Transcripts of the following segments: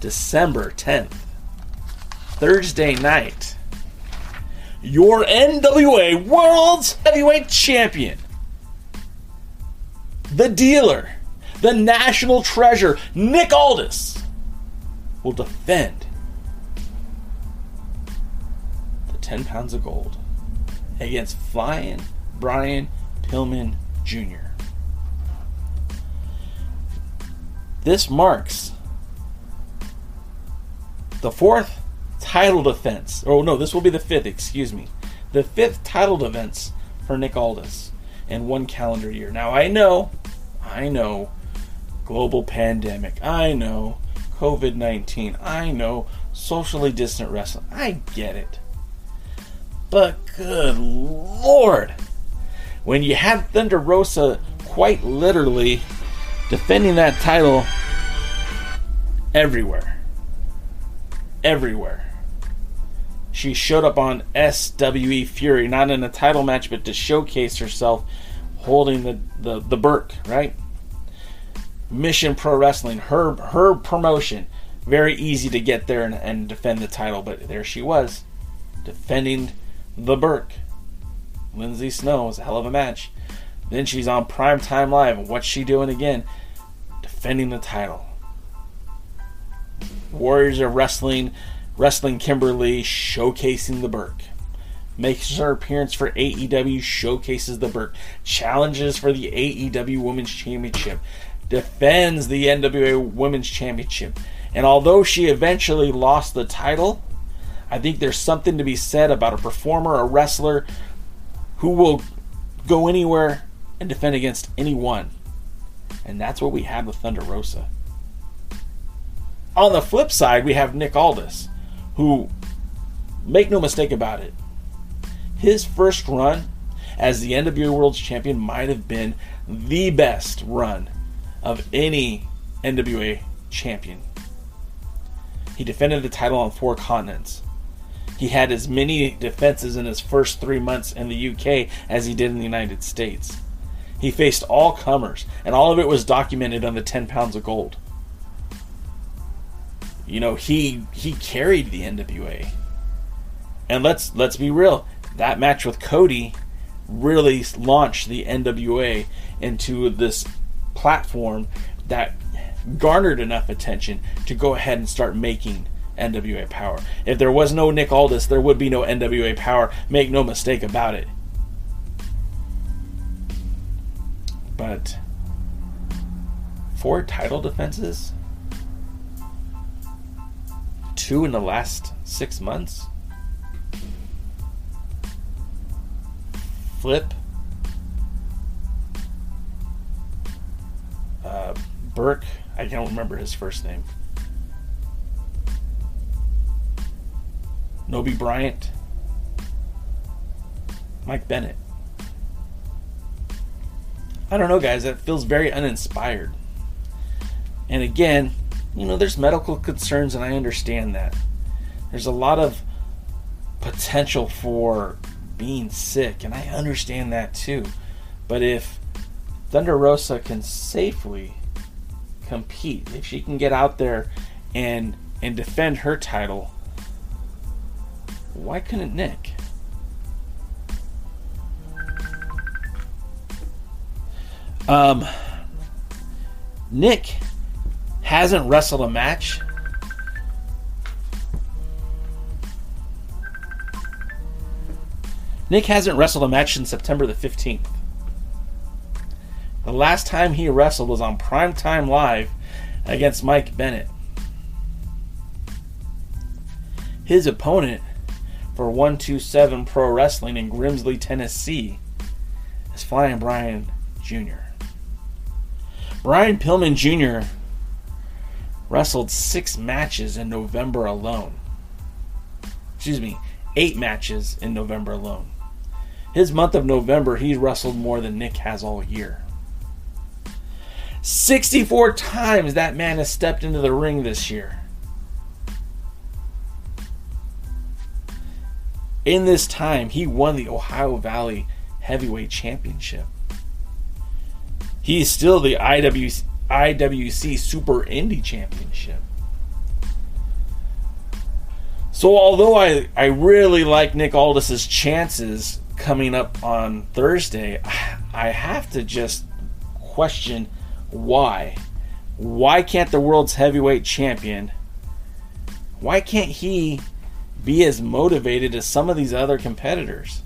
December 10th, Thursday night, your NWA World's Heavyweight Champion, the dealer, the national treasure, Nick Aldis, will defend the 10 pounds of gold against Flying Brian Pillman Jr. This marks the fourth title defense. Oh no, this will be the fifth, excuse me. The fifth title defense for Nick Aldis in one calendar year. Now I know, global pandemic. I know, COVID-19. I know, socially distant wrestling. I get it. But good Lord, when you have Thunder Rosa quite literally defending that title everywhere. She showed up on SWE Fury, not in a title match, but to showcase herself holding the Burke, right? Mission Pro Wrestling, her promotion. Very easy to get there and defend the title, but there she was, defending the Burke. Lindsay Snow was a hell of a match. Then she's on Primetime Live. What's she doing again? Defending the title. Warriors of Wrestling Kimberly, showcasing the Burke. Makes her appearance for AEW, showcases the Burke. Challenges for the AEW Women's Championship. Defends the NWA Women's Championship. And although she eventually lost the title, I think there's something to be said about a performer, a wrestler, who will go anywhere and defend against anyone. And that's what we had with Thunder Rosa. On the flip side, we have Nick Aldis, who, make no mistake about it, his first run as the NWA World Champion might have been the best run of any NWA champion. He defended the title on 4 continents. He had as many defenses in his first 3 months in the UK as he did in the United States. He faced all comers, and all of it was documented on the 10 pounds of gold. You know, he carried the NWA. And let's be real, that match with Cody really launched the NWA into this platform that garnered enough attention to go ahead and start making NWA Power. If there was no Nick Aldis, there would be no NWA Power. Make no mistake about it. But 4 title defenses, 2 in the last 6 months. Flip, Burke, I don't remember his first name. Noby Bryant, Mike Bennett. I don't know, guys. That feels very uninspired. And again, you know, there's medical concerns, and I understand that. There's a lot of potential for being sick, and I understand that too. But if Thunder Rosa can safely compete, if she can get out there and defend her title, why couldn't Nick? Nick hasn't wrestled a match since September the 15th. The last time he wrestled was on Primetime Live against Mike Bennett. His opponent for 127 Pro Wrestling in Grimsley, Tennessee is Flying Brian Jr. Brian Pillman Jr. wrestled 6 matches in November alone. 8 matches in November alone. His month of November, he wrestled more than Nick has all year. 64 times that man has stepped into the ring this year. In this time, he won the Ohio Valley Heavyweight Championship. He is still the IWC Super Indie Championship. So although I really like Nick Aldis's chances coming up on Thursday, I have to just question why. Why can't the world's heavyweight champion, why can't he be as motivated as some of these other competitors?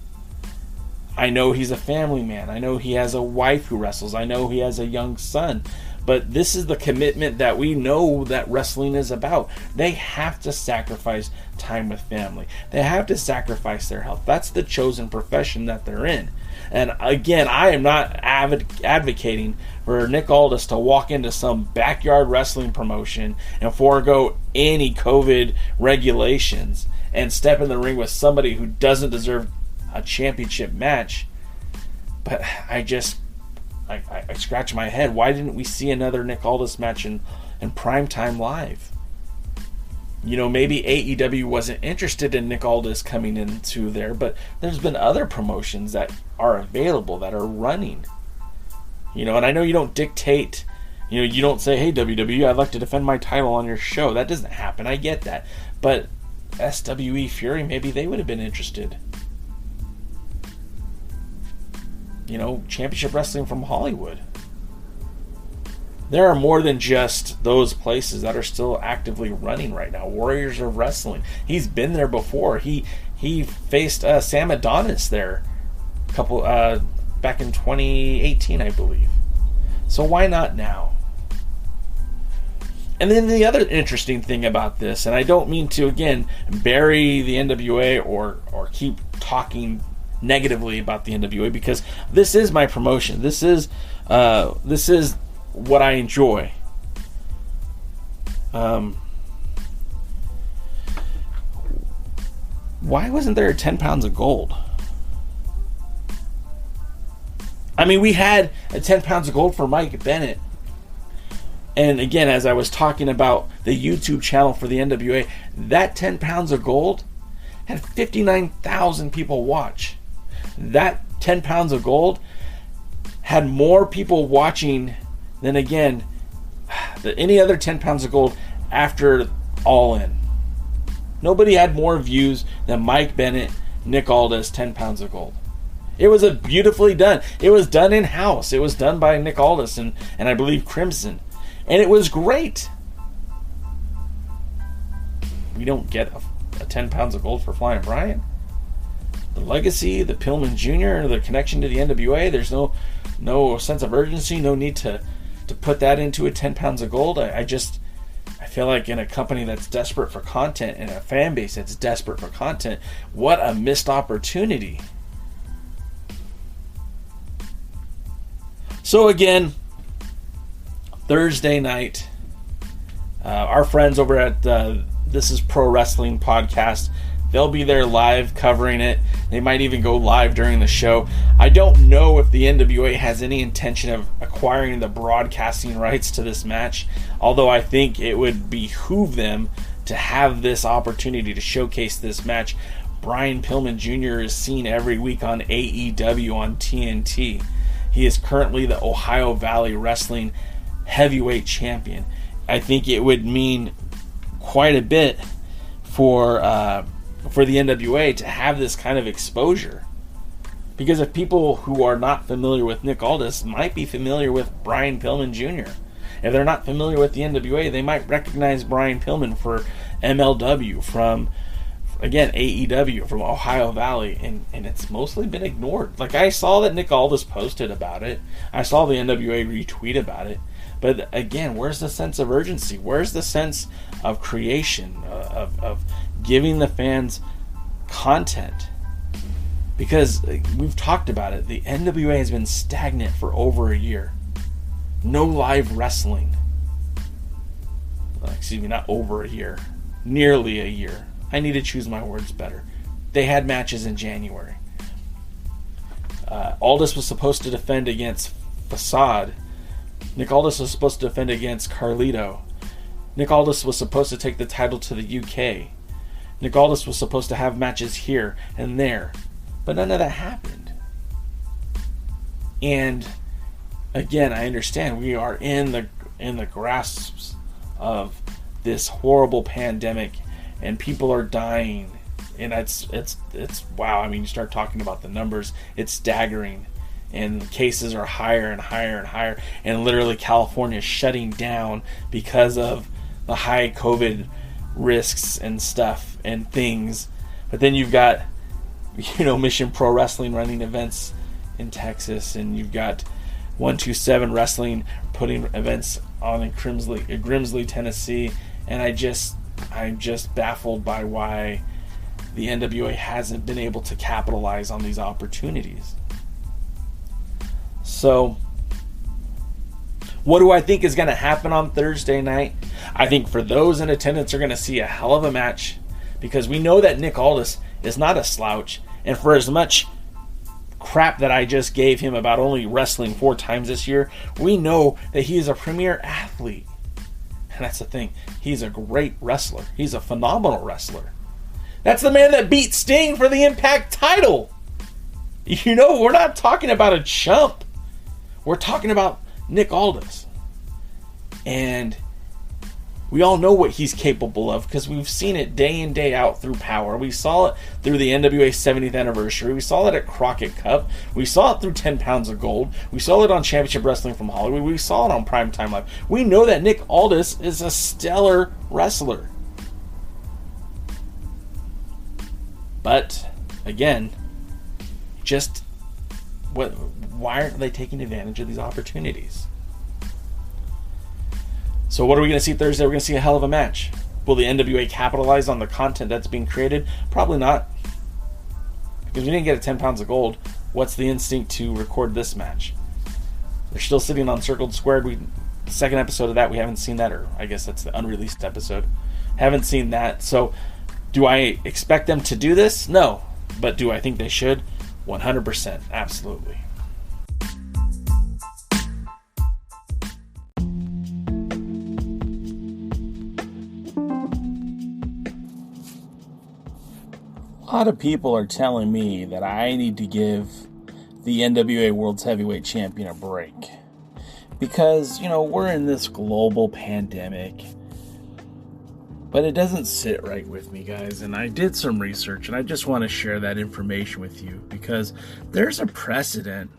I know he's a family man. I know he has a wife who wrestles. I know he has a young son. But this is the commitment that we know that wrestling is about. They have to sacrifice time with family. They have to sacrifice their health. That's the chosen profession that they're in. And again, I am not advocating for Nick Aldis to walk into some backyard wrestling promotion and forego any COVID regulations and step in the ring with somebody who doesn't deserve a championship match. But I scratch my head. Why didn't we see another Nick Aldis match in Primetime Live? You know, maybe AEW wasn't interested in Nick Aldis coming into there, but there's been other promotions that are available, that are running. You know, and I know you don't dictate, you know, you don't say, hey, WWE, I'd like to defend my title on your show. That doesn't happen. I get that. But SWE Fury, maybe they would have been interested. You know, Championship Wrestling from Hollywood. There are more than just those places that are still actively running right now. Warriors of Wrestling. He's been there before. He faced Sam Adonis there a couple back in 2018, I believe. So why not now? And then the other interesting thing about this, and I don't mean to again bury the NWA or keep talking negatively about the NWA, because this is my promotion. This is what I enjoy. Why wasn't there 10 pounds of gold? I mean, we had 10 pounds of gold for Mike Bennett. And again, as I was talking about the YouTube channel for the NWA, that 10 pounds of gold had 59,000 people watch. That 10 pounds of gold had more people watching than, again, any other 10 pounds of gold after All In. Nobody had more views than Mike Bennett, Nick Aldis, 10 pounds of gold. It was a beautifully done. It was done in-house. It was done by Nick Aldis and I believe Crimson. And it was great. We don't get a 10 pounds of gold for Flying Brian. The legacy, the Pillman Jr., the connection to the NWA, there's no sense of urgency, no need to put that into a 10 pounds of gold. I feel like in a company that's desperate for content and a fan base that's desperate for content, what a missed opportunity. So again, Thursday night, our friends over at This Is Pro Wrestling Podcast, they'll be there live covering it. They might even go live during the show. I don't know if the NWA has any intention of acquiring the broadcasting rights to this match, although I think it would behoove them to have this opportunity to showcase this match. Brian Pillman Jr. is seen every week on AEW on TNT. He is currently the Ohio Valley Wrestling heavyweight champion. I think it would mean quite a bit for the NWA to have this kind of exposure. Because if people who are not familiar with Nick Aldis might be familiar with Brian Pillman Jr. If they're not familiar with the NWA, they might recognize Brian Pillman for MLW, from, again, AEW, from Ohio Valley, and it's mostly been ignored. Like, I saw that Nick Aldis posted about it. I saw the NWA retweet about it. But again, where's the sense of urgency? Where's the sense of creation, of giving the fans content? Because we've talked about it. The NWA has been stagnant for over a year. No live wrestling. Excuse me, not over a year. Nearly a year. I need to choose my words better. They had matches in January. Aldis was supposed to defend against Facade. Nick Aldis was supposed to defend against Carlito. Nick Aldis was supposed to take the title to the UK. Nick Aldis was supposed to have matches here and there. But none of that happened. And again, I understand we are in the grasps of this horrible pandemic, and people are dying. And it's wow. I mean, you start talking about the numbers, it's staggering. And cases are higher and higher and higher. And literally California is shutting down because of the high COVID risks and stuff and things. But then you've got, Mission Pro Wrestling running events in Texas, and you've got 127 Wrestling putting events on in Grimsley, Tennessee. And I'm just baffled by why the NWA hasn't been able to capitalize on these opportunities. So, what do I think is going to happen on Thursday night? I think for those in attendance are going to see a hell of a match, because we know that Nick Aldis is not a slouch. And for as much crap that I just gave him about only wrestling 4 times this year, we know that he is a premier athlete. And that's the thing. He's a great wrestler. He's a phenomenal wrestler. That's the man that beat Sting for the Impact title. We're not talking about a chump. We're talking about Nick Aldis. And we all know what he's capable of, because we've seen it day in, day out through Power. We saw it through the NWA 70th anniversary. We saw it at Crockett Cup. We saw it through 10 Pounds of Gold. We saw it on Championship Wrestling from Hollywood. We saw it on Primetime Live. We know that Nick Aldis is a stellar wrestler. But, again, why aren't they taking advantage of these opportunities? So what are we going to see Thursday? We're going to see a hell of a match. Will the NWA capitalize on the content that's being created? Probably not. Because we didn't get a 10 Pounds of Gold. What's the instinct to record this match? They're still sitting on Circled Squared. The second episode of that, we haven't seen that, or I guess that's the unreleased episode. Haven't seen that. So do I expect them to do this? No. But do I think they should? 100%. Absolutely. A lot of people are telling me that I need to give the NWA World's Heavyweight Champion a break. Because, we're in this global pandemic. But it doesn't sit right with me, guys. And I did some research, and I just want to share that information with you. Because there's a precedent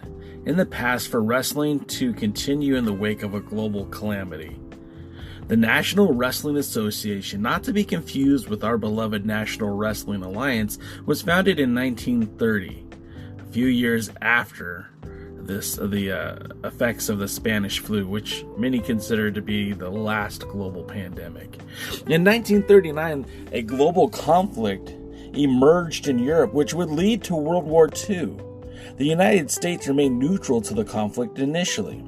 in the past for wrestling to continue in the wake of a global calamity. The National Wrestling Association, not to be confused with our beloved National Wrestling Alliance, was founded in 1930, a few years after the effects of the Spanish flu, which many consider to be the last global pandemic. In 1939, a global conflict emerged in Europe, which would lead to World War II. The United States remained neutral to the conflict initially.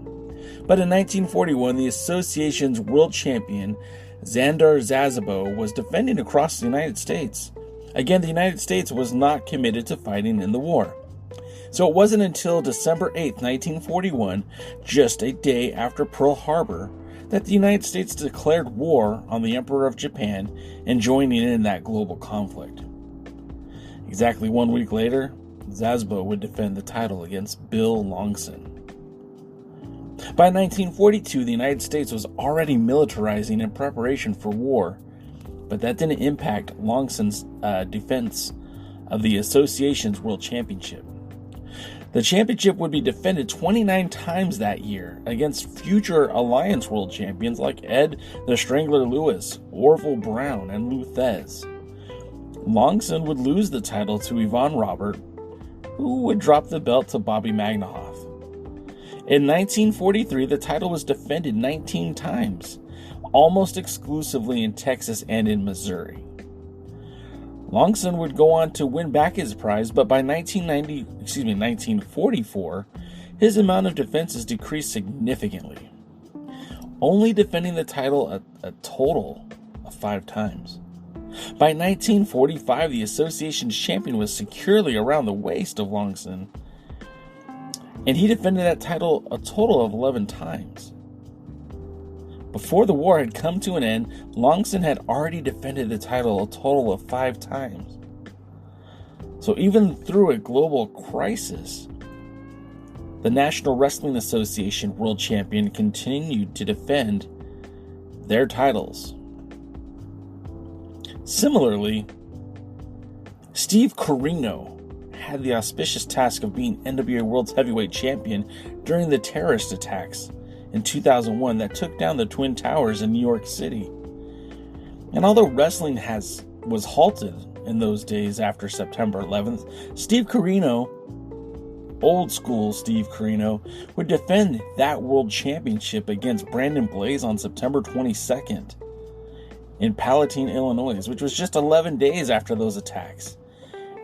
But in 1941, the association's world champion, Xander Zazabo, was defending across the United States. Again, the United States was not committed to fighting in the war. So it wasn't until December 8, 1941, just a day after Pearl Harbor, that the United States declared war on the Emperor of Japan and joining in that global conflict. Exactly 1 week later, Zazabo would defend the title against Bill Longson. By 1942, the United States was already militarizing in preparation for war, but that didn't impact Longson's defense of the association's world championship. The championship would be defended 29 times that year against future Alliance world champions like Ed the Strangler Lewis, Orville Brown, and Lou Thez. Longson would lose the title to Yvonne Robert, who would drop the belt to Bobby Magnahoff. In 1943, the title was defended 19 times, almost exclusively in Texas and in Missouri. Longson would go on to win back his prize, but by 1944, his amount of defenses decreased significantly, only defending the title a total of 5 times. By 1945, the association's champion was securely around the waist of Longson, and he defended that title a total of 11 times. Before the war had come to an end, Longson had already defended the title a total of 5 times. So even through a global crisis, the National Wrestling Association World Champion continued to defend their titles. Similarly, Steve Corino had the auspicious task of being NWA World's Heavyweight Champion during the terrorist attacks in 2001 that took down the Twin Towers in New York City. And although wrestling was halted in those days after September 11th, Steve Corino, old school Steve Corino, would defend that world championship against Brandon Blaze on September 22nd in Palatine, Illinois, which was just 11 days after those attacks.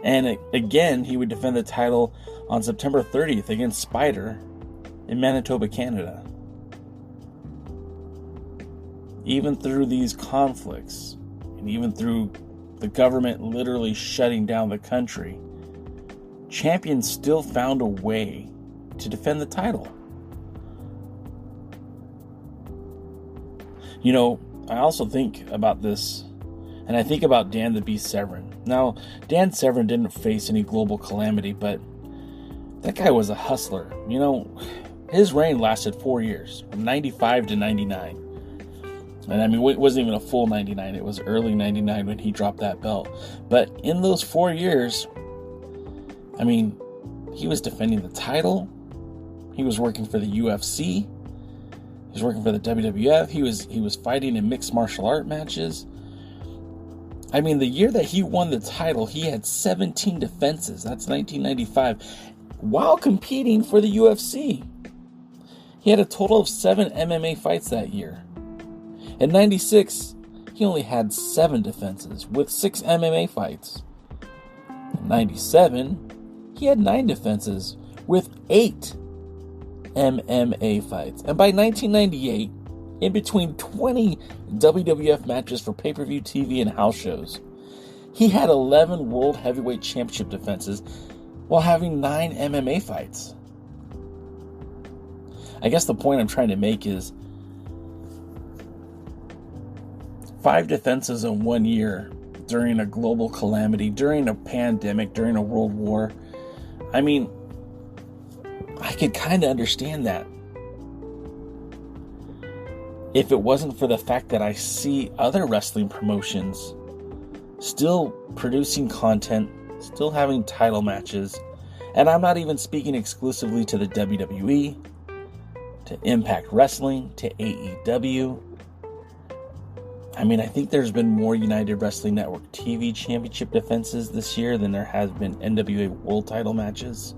And again, he would defend the title on September 30th against Spider in Manitoba, Canada. Even through these conflicts, and even through the government literally shutting down the country, champions still found a way to defend the title. You know, I also think about this, and I think about Dan the Beast Severn. Now, Dan Severn didn't face any global calamity, but that guy was a hustler. You know, his reign lasted 4 years, from 95 to 99. And I mean, it wasn't even a full 99. It was early 99 when he dropped that belt. But in those 4 years, I mean, he was defending the title. He was working for the UFC. He was working for the WWF. He was fighting in mixed martial art matches. I mean, the year that he won the title, he had 17 defenses. That's 1995. While competing for the UFC. He had a total of 7 MMA fights that year. In 96, he only had 7 defenses with 6 MMA fights. In 97, he had 9 defenses with 8 MMA fights. And by 1998, in between 20 WWF matches for pay-per-view TV and house shows, he had 11 World Heavyweight Championship defenses while having 9 MMA fights. I guess the point I'm trying to make is 5 defenses in 1 year during a global calamity, during a pandemic, during a world war. I mean, I could kind of understand that if it wasn't for the fact that I see other wrestling promotions still producing content, still having title matches, and I'm not even speaking exclusively to the WWE, to Impact Wrestling, to AEW. I mean, I think there's been more United Wrestling Network TV Championship defenses this year than there has been NWA World title matches.